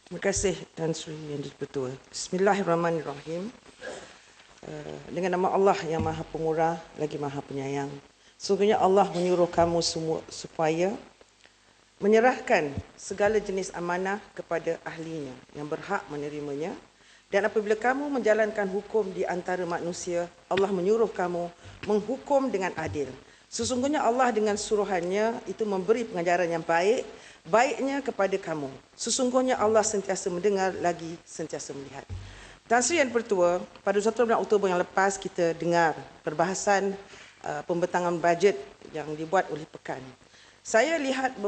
Terima kasih Tan Sri yang di-Pertua. Bismillahirrahmanirrahim. Dengan nama Allah yang Maha Pemurah lagi Maha Penyayang. Sesungguhnya Allah menyuruh kamu semua supaya menyerahkan segala jenis amanah kepada ahlinya yang berhak menerimanya. Dan apabila kamu menjalankan hukum di antara manusia, Allah menyuruh kamu menghukum dengan adil. Sesungguhnya Allah dengan suruhannya itu memberi pengajaran yang baiknya kepada kamu. Sesungguhnya Allah sentiasa mendengar lagi sentiasa melihat. Tan Sri Yang Pertua, pada 1 bulan Oktober yang lepas kita dengar perbahasan pembentangan bajet yang dibuat oleh Pekan. Saya lihat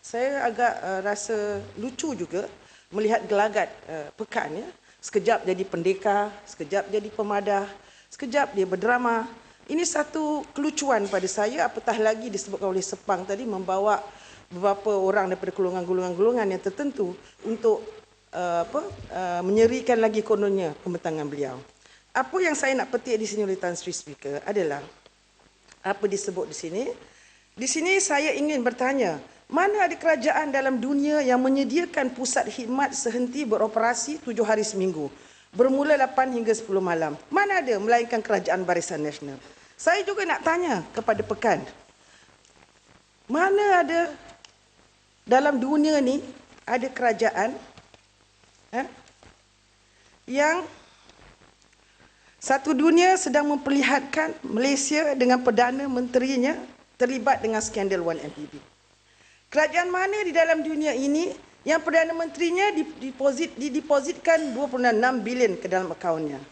saya agak rasa lucu juga melihat gelagat Pekan ya. Sekejap jadi pendekar, sekejap jadi pemadah, sekejap dia berdrama. Ini satu kelucuan pada saya, apatah lagi disebutkan oleh Sepang tadi membawa beberapa orang daripada golongan-golongan yang tertentu untuk menyerikan lagi kononnya pembentangan beliau. Apa yang saya nak petik di sini oleh Tan Sri Speaker adalah apa disebut di sini. Di sini saya ingin bertanya, mana ada kerajaan dalam dunia yang menyediakan pusat khidmat sehenti beroperasi 7 hari seminggu, bermula 8 hingga 10 malam. Mana ada melainkan kerajaan Barisan Nasional. Saya juga nak tanya kepada Pekan, mana ada dalam dunia ni ada kerajaan yang satu dunia sedang memperlihatkan Malaysia dengan Perdana Menterinya terlibat dengan skandal 1MDB. Kerajaan mana di dalam dunia ini yang Perdana Menterinya didepositkan 2.6 bilion ke dalam akaunnya?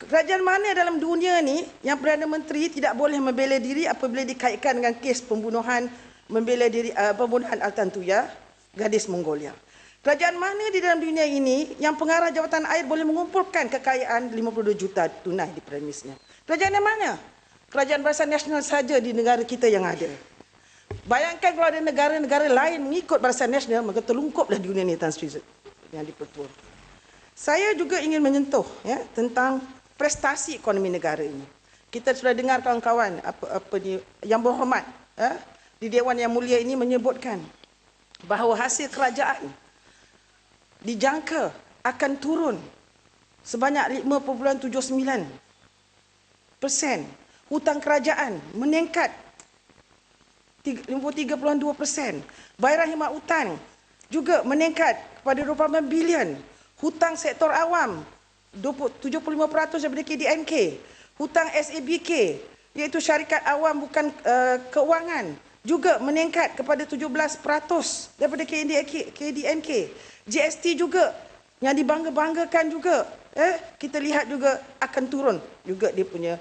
Kerajaan mana dalam dunia ni yang Perdana Menteri tidak boleh membela diri apabila dikaitkan dengan kes pembunuhan pembunuhan Altan Tuya, gadis Mongolia? Kerajaan mana di dalam dunia ini yang pengarah jawatan air boleh mengumpulkan kekayaan 52 juta tunai di premisnya? Kerajaan yang mana? Kerajaan Barisan Nasional saja di negara kita yang ada. Bayangkan kalau ada negara-negara lain mengikut Barisan Nasional, maka terlungkuplah dunia ini, Tan Sri Yang di-Pertua. Saya juga ingin menyentuh tentang prestasi ekonomi negara ini. Kita sudah dengar kawan-kawan yang berhormat di Dewan Yang Mulia ini menyebutkan bahawa hasil kerajaan dijangka akan turun sebanyak 5.79%. Hutang kerajaan meningkat 53.2%. Bayaran khidmat hutang juga meningkat kepada 24 bilion. Hutang sektor awam 75% daripada KDNK. Hutang SABK iaitu syarikat awam bukan keuangan juga meningkat kepada 17% daripada KDNK. GST juga yang dibangga-banggakan juga kita lihat juga akan turun juga dia punya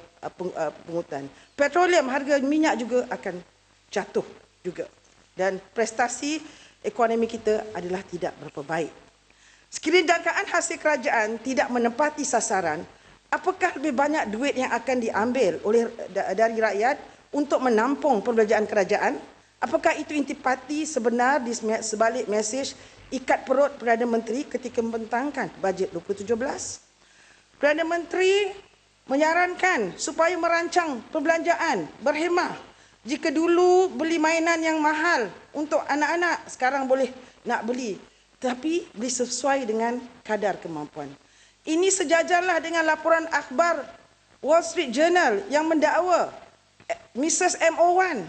pungutan. Petroleum, harga minyak juga akan jatuh juga. Dan prestasi ekonomi kita adalah tidak berapa baik. Sekiranya jangkaan hasil kerajaan tidak menepati sasaran, apakah lebih banyak duit yang akan diambil dari rakyat untuk menampung perbelanjaan kerajaan? Apakah itu intipati sebenar di sebalik mesej ikat perut Perdana Menteri ketika membentangkan bajet 2017? Perdana Menteri menyarankan supaya merancang perbelanjaan berhemah. Jika dulu beli mainan yang mahal untuk anak-anak, sekarang boleh nak beli, tapi beli sesuai dengan kadar kemampuan. Ini sejajarlah dengan laporan akhbar Wall Street Journal yang mendakwa Mrs. MO1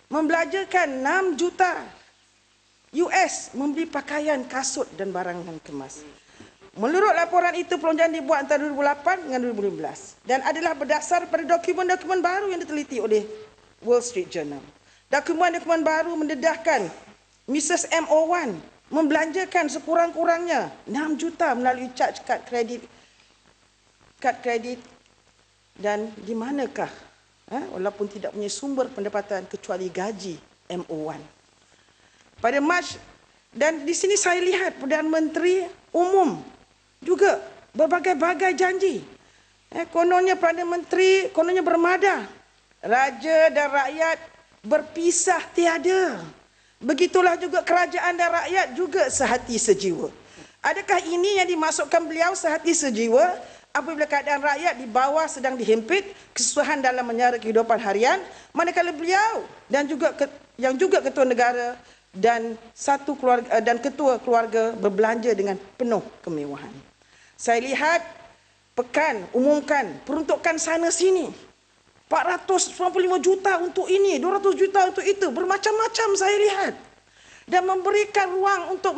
membelajarkan 6 juta US membeli pakaian, kasut dan barangan kemas. Menurut laporan itu, pelonjaran dibuat antara 2008 dengan 2015 dan adalah berdasar pada dokumen-dokumen baru yang diteliti oleh Wall Street Journal. Dokumen-dokumen baru mendedahkan Mrs. MO1 membelanjakan sekurang-kurangnya 6 juta melalui charge kad kredit dan di manakah walaupun tidak punya sumber pendapatan kecuali gaji MO1. Pada Mac, dan di sini saya lihat Perdana Menteri umum juga berbagai-bagai janji. Kononnya Perdana Menteri, kononnya bermadah. Raja dan rakyat berpisah tiada. Begitulah juga kerajaan dan rakyat juga sehati sejiwa. Adakah ini yang dimaksudkan beliau sehati sejiwa apabila keadaan rakyat di bawah sedang dihimpit, kesusahan dalam menyara kehidupan harian, manakala beliau dan juga yang juga ketua negara dan satu keluarga dan ketua keluarga berbelanja dengan penuh kemewahan. Saya lihat pekan umumkan peruntukan sana sini. 495 juta untuk ini, 200 juta untuk itu, bermacam-macam saya lihat. Dan memberikan ruang untuk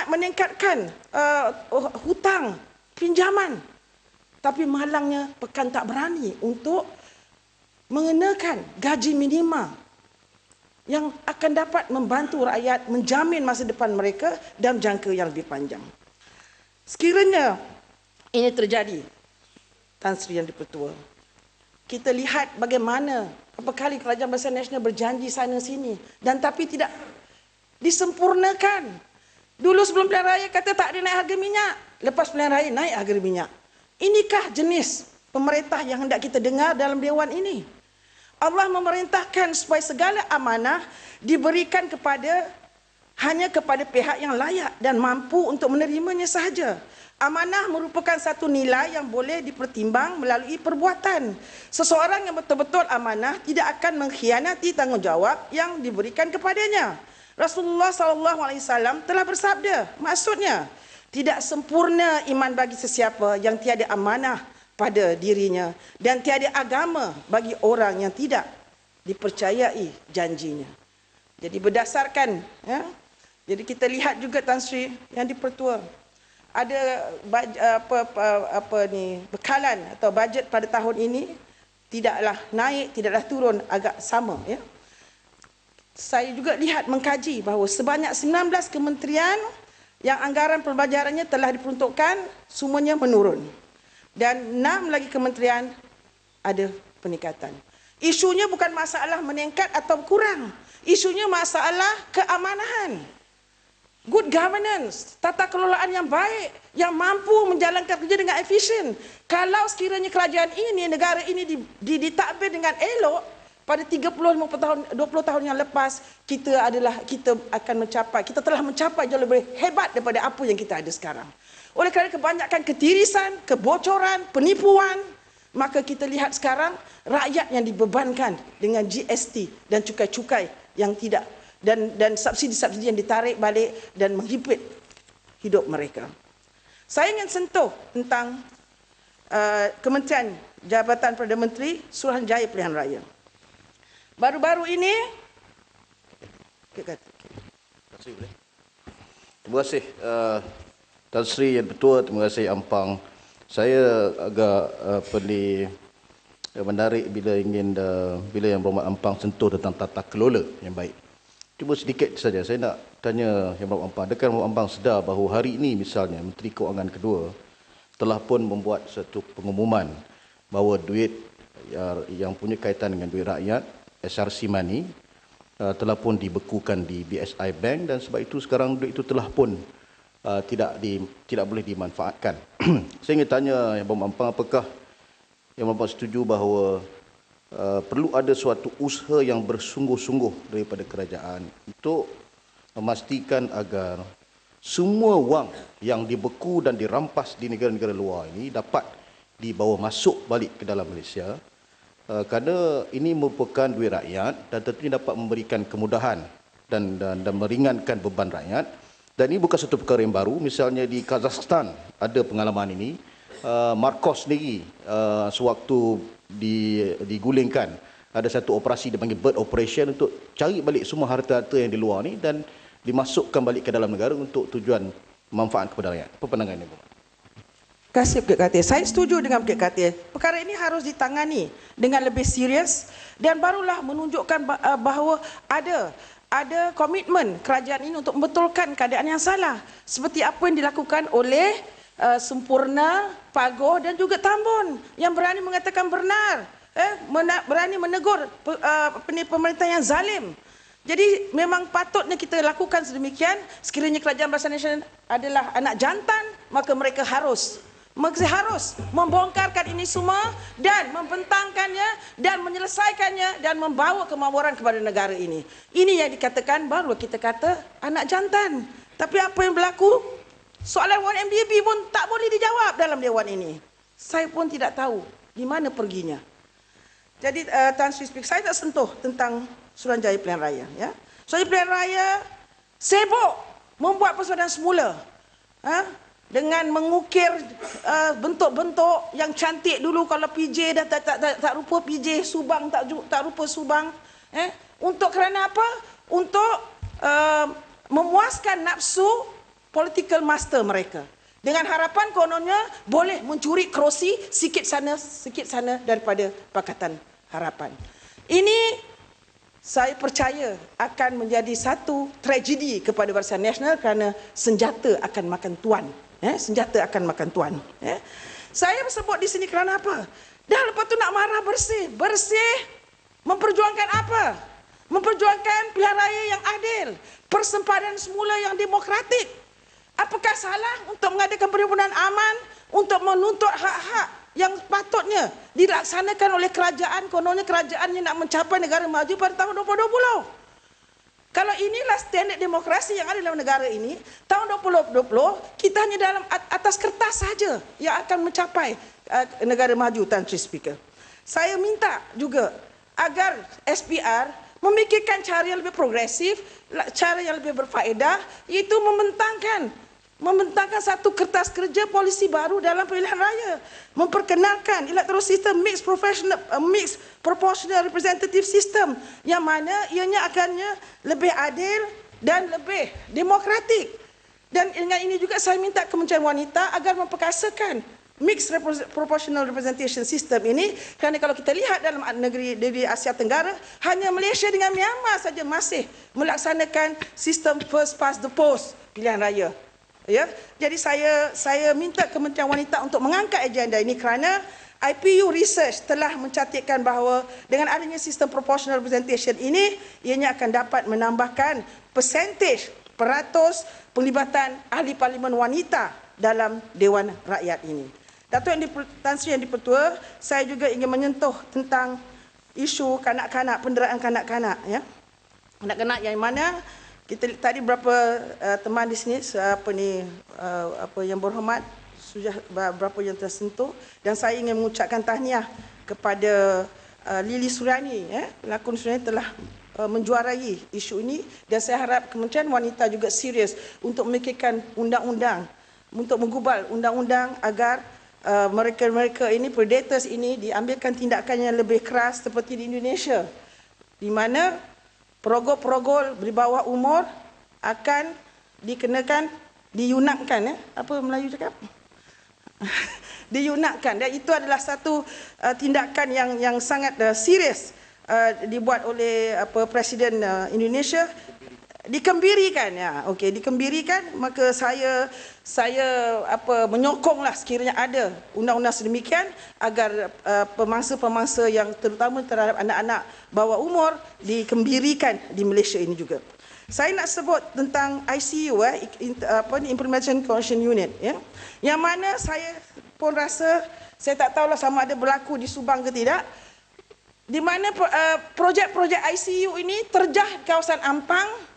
meningkatkan hutang pinjaman. Tapi malangnya pekan tak berani untuk mengenakan gaji minima yang akan dapat membantu rakyat menjamin masa depan mereka dalam jangka yang lebih panjang. Sekiranya ini terjadi, Tan Sri Yang Dipertua, kita lihat bagaimana beberapa kali Kerajaan Barisan Nasional berjanji sana sini dan tapi tidak disempurnakan. Dulu sebelum pilihan raya kata tak ada naik harga minyak, lepas pilihan raya naik harga minyak. Inikah jenis pemerintah yang hendak kita dengar dalam dewan ini? Allah memerintahkan supaya segala amanah diberikan hanya kepada pihak yang layak dan mampu untuk menerimanya sahaja. Amanah merupakan satu nilai yang boleh dipertimbang melalui perbuatan. Seseorang yang betul-betul amanah tidak akan mengkhianati tanggungjawab yang diberikan kepadanya. Rasulullah SAW telah bersabda, maksudnya, tidak sempurna iman bagi sesiapa yang tiada amanah pada dirinya dan tiada agama bagi orang yang tidak dipercayai janjinya. Jadi berdasarkan, jadi kita lihat juga Tan Sri Yang Dipertua, ada bekalan atau bajet pada tahun ini tidaklah naik, tidaklah turun, agak sama. Saya juga lihat mengkaji bahawa sebanyak 19 kementerian yang anggaran pembelajarannya telah diperuntukkan, semuanya menurun. Dan 6 lagi kementerian ada peningkatan. Isunya bukan masalah meningkat atau kurang. Isunya masalah keamanan. Good governance, tata kelolaan yang baik, yang mampu menjalankan kerja dengan efisien. Kalau sekiranya kerajaan ini, negara ini ditadbir dengan elok, pada 30-50 tahun, 20 tahun yang lepas, kita akan mencapai, kita telah mencapai jauh lebih hebat daripada apa yang kita ada sekarang. Oleh kerana kebanyakan ketirisan, kebocoran, penipuan, maka kita lihat sekarang rakyat yang dibebankan dengan GST dan cukai-cukai yang tidak, dan subsidi-subsidi yang ditarik balik dan menghimpit hidup mereka. Saya ingin sentuh tentang Kementerian Jabatan Perdana Menteri Suruhanjaya Pilihan Raya. Baru-baru ini, terima kasih Tan Sri Yang Dipertua, terima kasih Ampang. Saya agak menarik bila Yang Berhormat Ampang sentuh tentang tata kelola yang baik. Cuma sedikit saja saya nak tanya Yang Berhormat Ampang, adakah Yang Berhormat Ampang sedar bahawa hari ini misalnya Menteri Kewangan kedua telah pun membuat satu pengumuman bahawa duit yang punya kaitan dengan duit rakyat, SRC money, telah pun dibekukan di BSI Bank, dan sebab itu sekarang duit itu telah pun tidak boleh dimanfaatkan. Saya ingin tanya Yang Berhormat Ampang, apakah Yang Berhormat Ampang setuju bahawa perlu ada suatu usaha yang bersungguh-sungguh daripada kerajaan untuk memastikan agar semua wang yang dibeku dan dirampas di negara-negara luar ini dapat dibawa masuk balik ke dalam Malaysia, kerana ini merupakan duit rakyat dan tentunya dapat memberikan kemudahan dan meringankan beban rakyat. Dan ini bukan satu perkara yang baru. Misalnya di Kazakhstan ada pengalaman ini. Marcos sendiri sewaktu digulingkan, ada satu operasi dipanggil bird operation untuk cari balik semua harta-harta yang di luar ni dan dimasukkan balik ke dalam negara untuk tujuan manfaat kepada rakyat. Apa pandangan Ibu? Terima kasih Bukit Katil. Saya setuju dengan Bukit Katil. Perkara ini harus ditangani dengan lebih serius dan barulah menunjukkan bahawa ada komitmen kerajaan ini untuk membetulkan keadaan yang salah. Seperti apa yang dilakukan oleh Sempurna, Pagoh dan juga Tambun yang berani mengatakan benar, berani menegur pemerintah yang zalim. Jadi memang patutnya kita lakukan sedemikian. Sekiranya Kerajaan Barisan Nasional adalah anak jantan, maka mereka harus membongkarkan ini semua dan membentangkannya dan menyelesaikannya dan membawa kemakmuran kepada negara ini. Ini yang dikatakan, baru kita kata anak jantan. Tapi apa yang berlaku? Soalan 1MDB pun tak boleh dijawab dalam dewan ini. Saya pun tidak tahu di mana perginya. Jadi Tan Sri Speaker, saya tak sentuh tentang Suruhanjaya Pilihan Raya. Ya. Saya pilihan raya sibuk membuat persatuan semula. Dengan mengukir bentuk-bentuk yang cantik dulu, kalau PJ dah tak rupa PJ, Subang tak rupa Subang. Untuk kerana apa? Untuk memuaskan nafsu political master mereka. Dengan harapan kononnya boleh mencuri kerusi sikit sana daripada Pakatan Harapan. Ini saya percaya akan menjadi satu tragedi kepada Barisan Nasional kerana senjata akan makan tuan. Senjata akan makan tuan. Saya sebut di sini kerana apa? Dah lepas tu nak marah bersih. Bersih memperjuangkan apa? Memperjuangkan pilihan raya yang adil. Persempadan semula yang demokratik. Apakah salah untuk mengadakan perhimpunan aman untuk menuntut hak-hak yang patutnya dilaksanakan oleh kerajaan, kononnya kerajaannya nak mencapai negara maju pada tahun 2020. Kalau inilah standard demokrasi yang ada dalam negara ini, tahun 2020 kita hanya dalam atas kertas saja yang akan mencapai negara maju, Tan Sri Speaker. Saya minta juga agar SPR memikirkan cara yang lebih progresif, cara yang lebih berfaedah, iaitu membentangkan satu kertas kerja polisi baru dalam pilihan raya, memperkenalkan electoral system mixed proportional representative system yang mana ianya akannya lebih adil dan lebih demokratik. Dan dengan ini juga saya minta Kementerian Wanita agar memperkasakan mixed proportional representation system ini, kerana kalau kita lihat dalam negeri di Asia Tenggara, hanya Malaysia dengan Myanmar saja masih melaksanakan sistem first past the post pilihan raya. Jadi saya minta Kementerian Wanita untuk mengangkat agenda ini kerana IPU Research telah mencatatkan bahawa dengan adanya sistem proportional representation ini, ianya akan dapat menambahkan peratus penglibatan ahli parlimen wanita dalam Dewan Rakyat ini. Datuk Tan Sri Yang di-Pertua, saya juga ingin menyentuh tentang isu kanak-kanak, penderaan kanak-kanak. Kanak-kanak yang mana kita tadi berapa teman di sini, yang berhormat, sudah berapa yang tersentuh, dan saya ingin mengucapkan tahniah kepada Lili Suriani, pelakon Suriani telah menjuarai isu ini, dan saya harap Kementerian Wanita juga serius untuk memikirkan undang-undang, untuk menggubal undang-undang agar mereka-mereka ini, predators ini, diambilkan tindakan yang lebih keras seperti di Indonesia, di mana perogol-perogol di bawah umur akan dikenakan, diyunakkan, apa Melayu cakap? Diyunakkan, dan itu adalah satu tindakan yang sangat serius dibuat oleh Presiden Indonesia. Dikembirikan, dikembirikan, maka saya menyokonglah sekiranya ada undang-undang sedemikian agar pemangsa-pemangsa yang terutama terhadap anak-anak bawah umur dikembirikan di Malaysia ini juga. Saya nak sebut tentang ICU, Implementation Coordination Unit, yang mana saya pun rasa, saya tak tahulah sama ada berlaku di Subang ke tidak, di mana projek-projek ICU ini terjah di kawasan Ampang,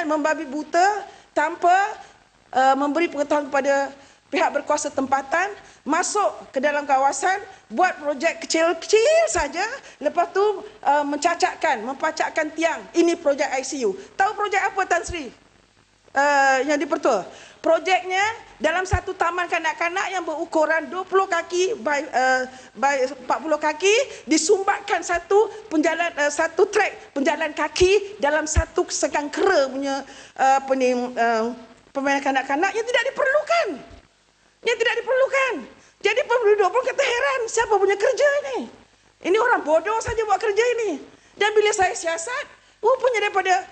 membabi buta tanpa memberi pengetahuan kepada pihak berkuasa tempatan, masuk ke dalam kawasan, buat projek kecil-kecil saja, lepas tu mempacakkan tiang. Ini projek ICU. Tahu projek apa, Tan Sri? Yang di-Pertua. Projeknya dalam satu taman kanak-kanak yang berukuran 20 kaki by 40 kaki, disumbatkan satu trek penjalan kaki dalam satu sekang kera punya permainan kanak-kanak yang tidak diperlukan. Jadi penduduk pun kata heran, siapa punya kerja ini? Ini orang bodoh saja buat kerja ini. Dan bila saya siasat, rupanya daripada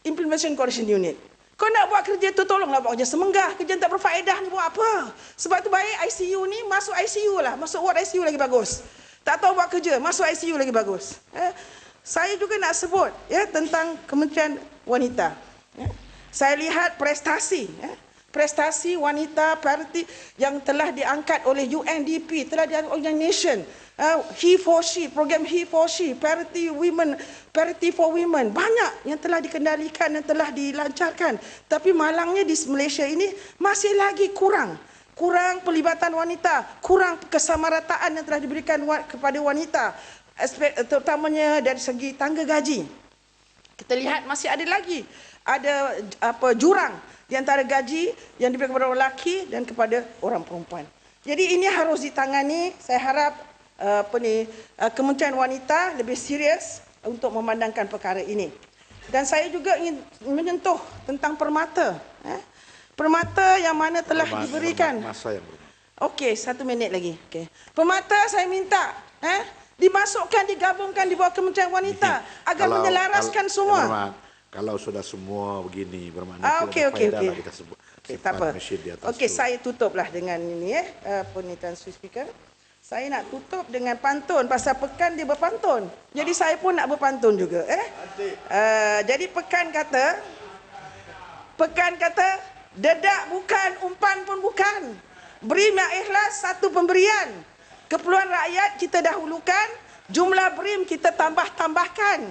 Implementation Coordination Unit. Kau nak buat kerja tu, tolonglah buat kerja semenggah. Kerja tak berfaedah ni buat apa? Sebab tu baik ICU ni, masuk ICU lah. Masuk ward ICU lagi bagus. Tak tahu buat kerja, masuk ICU lagi bagus. Saya juga nak sebut tentang Kementerian Wanita. Saya lihat prestasi wanita parti yang telah diangkat oleh UNDP, telah diangkat oleh Nation. He for She, program He for She, Parity for Women, banyak yang telah dikendalikan, yang telah dilancarkan. Tapi malangnya di Malaysia ini masih lagi kurang pelibatan wanita, kurang kesamarataan yang telah diberikan kepada wanita, aspek terutamanya dari segi tangga gaji. Kita lihat masih ada lagi jurang di antara gaji yang diberikan kepada orang lelaki dan kepada orang perempuan. Jadi ini harus ditangani. Saya harap Kementerian Wanita lebih serius untuk memandangkan perkara ini. Dan saya juga ingin menyentuh tentang permata. Permata yang mana telah diberikan. Masa yang Okey, 1 minit lagi. Okey. Permata saya minta dimasukkan, digabungkan di bawah Kementerian Wanita agar menyelaraskan semua. Kalau sudah semua begini bermakna Okey. kita sebut. Okey, tak apa. Okey, saya tutuplah dengan ini Tuan Sri Speaker. Saya nak tutup dengan pantun pasal pekan dia berpantun. Jadi saya pun nak berpantun juga jadi pekan kata dedak bukan, umpan pun bukan. Beri yang ikhlas satu pemberian. Keperluan rakyat kita dahulukan, jumlah BRIM kita tambahkan.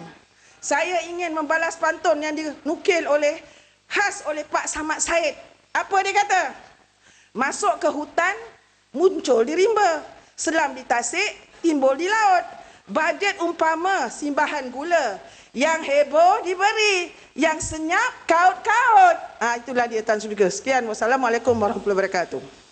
Saya ingin membalas pantun yang dinukil khas oleh Pak Samad Said. Apa dia kata? Masuk ke hutan, muncul di rimba. Selam di tasik, timbul di laut. Bajet umpama simbahan gula. Yang heboh diberi, yang senyap kaut-kaut. Itulah dia Tuan Speaker. Sekian. Wassalamualaikum warahmatullahi wabarakatuh.